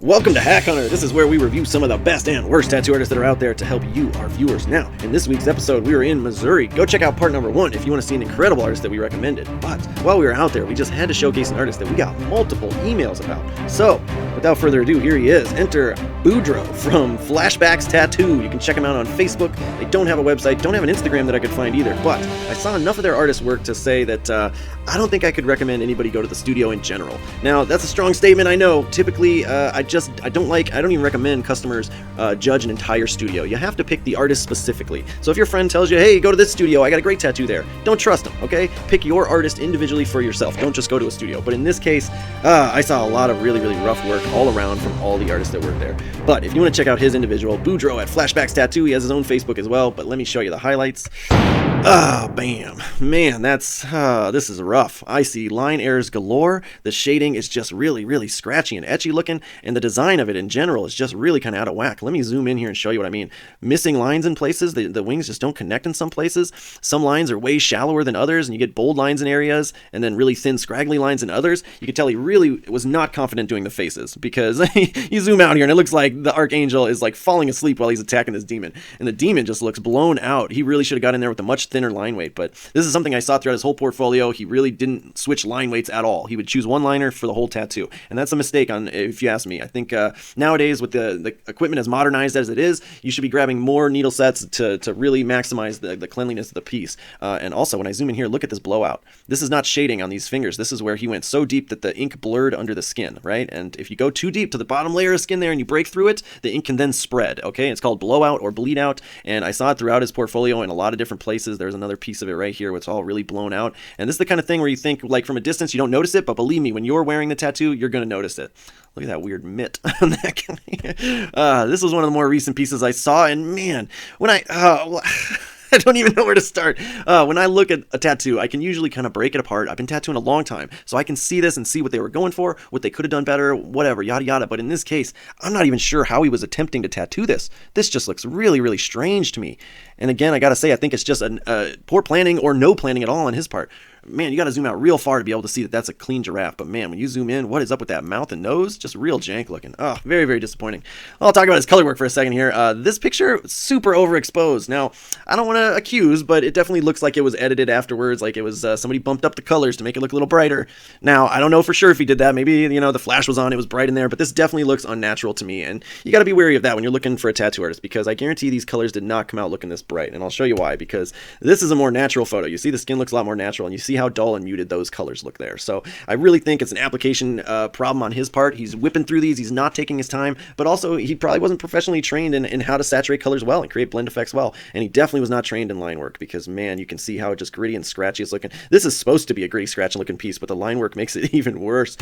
Welcome to Hack Hunter. This is where we review some of the best and worst tattoo artists that are out there to help you, our viewers. Now, in this week's episode, we were in Missouri. Go check out part number 1 if you want to see an incredible artist that we recommended. But while we were out there, we just had to showcase an artist that we got multiple emails about. So, without further ado, here he is. Enter Boudreaux from Flashbacks Tattoo. You can check him out on Facebook. They don't have a website, don't have an Instagram that I could find either. But I saw enough of their artist work to say that I don't think I could recommend anybody go to the studio in general. Now, that's a strong statement, I know. Typically, I don't even recommend customers judge an entire studio. You have to pick the artist specifically. So if your friend tells you, hey, go to this studio, I got a great tattoo there, don't trust them, okay? Pick your artist individually for yourself. Don't just go to a studio. But in this case, I saw a lot of really rough work all around from all the artists that work there. But if you want to check out his individual, Boudreaux at Flashbacks Tattoo, he has his own Facebook as well, but let me show you the highlights. Bam. Man, this is rough. I see line errors galore. The shading is just really scratchy and etchy looking, and the design of it in general is just really kind of out of whack. Let me zoom in here and show you what I mean. Missing lines in places. The wings just don't connect in some places. Some lines are way shallower than others, and you get bold lines in areas, and then really thin, scraggly lines in others. You can tell he really was not confident doing the faces, because you zoom out here, and it looks like the Archangel is like falling asleep while he's attacking this demon, and the demon just looks blown out. He really should have got in there with a much thinner line weight, but this is something I saw throughout his whole portfolio. He really didn't switch line weights at all. He would choose one liner for the whole tattoo, and that's a mistake, if you ask me. I think nowadays, with the equipment as modernized as it is, you should be grabbing more needle sets to really maximize the cleanliness of the piece. And also, when I zoom in here, look at this blowout. This is not shading on these fingers. This is where he went so deep that the ink blurred under the skin, right? And if you go too deep to the bottom layer of skin there and you break through it, the ink can then spread, okay? It's called blowout or bleed out, and I saw it throughout his portfolio in a lot of different places. There's another piece of it right here where it's all really blown out, and this is the kind of thing where you think, like, from a distance you don't notice it, but believe me, when you're wearing the tattoo, you're going to notice it. Look at that weird mitt on that guy. This was one of the more recent pieces I saw, and man, when I don't even know where to start. When I look at a tattoo, I can usually kind of break it apart. I've been tattooing a long time, so I can see this and see what they were going for, what they could have done better, whatever, yada yada. But in this case, I'm not even sure how he was attempting to tattoo this. This just looks really strange to me. And again, I gotta say, I think it's just poor planning or no planning at all on his part. Man, you got to zoom out real far to be able to see that that's a clean giraffe. But man, when you zoom in, what is up with that mouth and nose? Just real jank looking. Oh, very disappointing. I'll talk about his color work for a second here. This picture, super overexposed. Now, I don't want to accuse, but it definitely looks like it was edited afterwards, like it was somebody bumped up the colors to make it look a little brighter. Now, I don't know for sure if he did that. Maybe, the flash was on, it was bright in there, but this definitely looks unnatural to me. And you got to be wary of that when you're looking for a tattoo artist, because I guarantee these colors did not come out looking this bright. And I'll show you why, because this is a more natural photo. You see the skin looks a lot more natural, and you see how dull and muted those colors look there. So I really think it's an application problem on his part. He's whipping through these. He's not taking his time, but also he probably wasn't professionally trained in how to saturate colors well and create blend effects well. And he definitely was not trained in line work, because man, you can see how just gritty and scratchy it's looking. This is supposed to be a gritty, scratchy looking piece, but the line work makes it even worse.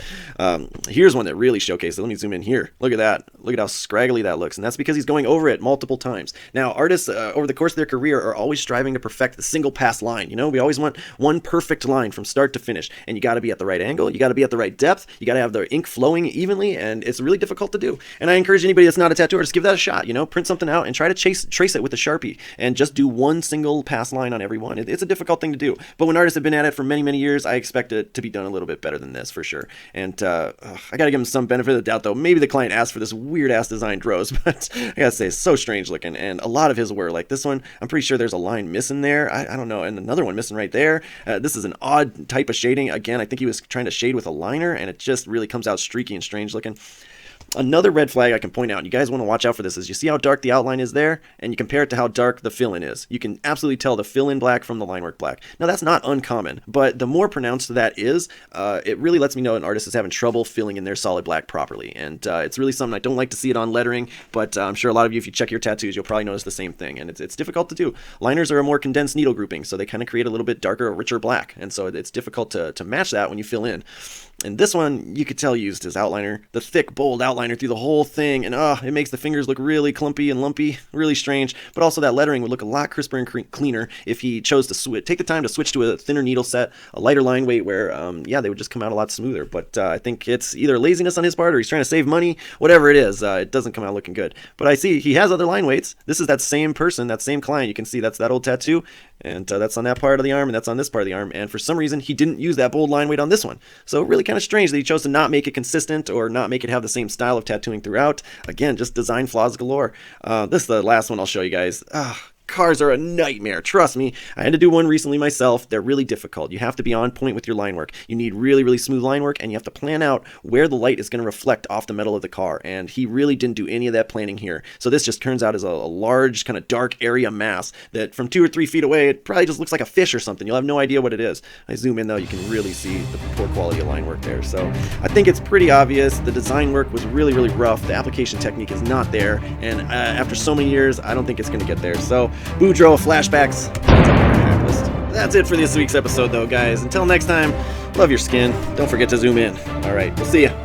Here's one that really showcases. Let me zoom in here. Look at that. Look at how scraggly that looks. And that's because he's going over it multiple times. Now, artists over the course of their career are always striving to perfect the single pass line. We always want one perfect line from start to finish, and you got to be at the right angle, you got to be at the right depth, you got to have the ink flowing evenly, and it's really difficult to do. And I encourage anybody that's not a tattoo artist, give that a shot. Print something out and try to trace it with a Sharpie, and just do one single pass line on every one. It's a difficult thing to do, but when artists have been at it for many years, I expect it to be done a little bit better than this for sure. And I gotta give him some benefit of the doubt, though. Maybe the client asked for this weird ass designed rose, but I gotta say, it's so strange looking, and a lot of his were like this one. I'm pretty sure there's a line missing there. I don't know, and another one missing right there. This is an odd type of shading. Again, I think he was trying to shade with a liner, and it just really comes out streaky and strange looking. Another red flag I can point out, and you guys want to watch out for this, is you see how dark the outline is there, and you compare it to how dark the fill-in is. You can absolutely tell the fill-in black from the line work black. Now, that's not uncommon, but the more pronounced that is, it really lets me know an artist is having trouble filling in their solid black properly. And it's really something I don't like to see it on lettering, but I'm sure a lot of you, if you check your tattoos, you'll probably notice the same thing. And it's difficult to do. Liners are a more condensed needle grouping, so they kind of create a little bit darker, richer black. And so it's difficult to match that when you fill in. And this one, you could tell used his outliner, the thick, bold outliner through the whole thing, and it makes the fingers look really clumpy and lumpy, really strange. But also that lettering would look a lot crisper and cleaner if he chose to take the time to switch to a thinner needle set, a lighter line weight, where they would just come out a lot smoother. But I think it's either laziness on his part, or he's trying to save money, whatever it is, it doesn't come out looking good. But I see he has other line weights. This is that same person, that same client. You can see that's that old tattoo, and that's on that part of the arm, and that's on this part of the arm. And for some reason, he didn't use that bold line weight on this one. So really kind of strange that he chose to not make it consistent or not make it have the same style style of tattooing throughout. Again, just design flaws galore. This is the last one I'll show you guys. Cars are a nightmare. Trust me, I had to do one recently myself. They're really difficult. You have to be on point with your line work. You need really, really smooth line work, and you have to plan out where the light is going to reflect off the metal of the car. And he really didn't do any of that planning here. So this just turns out as a large kind of dark area mass that from 2 or 3 feet away, it probably just looks like a fish or something. You'll have no idea what it is. I zoom in though, you can really see the poor quality of line work there. So I think it's pretty obvious. The design work was really, really rough. The application technique is not there. And after so many years, I don't think it's going to get there. So Boudreaux Flashbacks, that's up on our hack list. That's it for this week's episode though, guys. Until next time, love your skin. Don't forget to zoom in. All right, we'll see ya.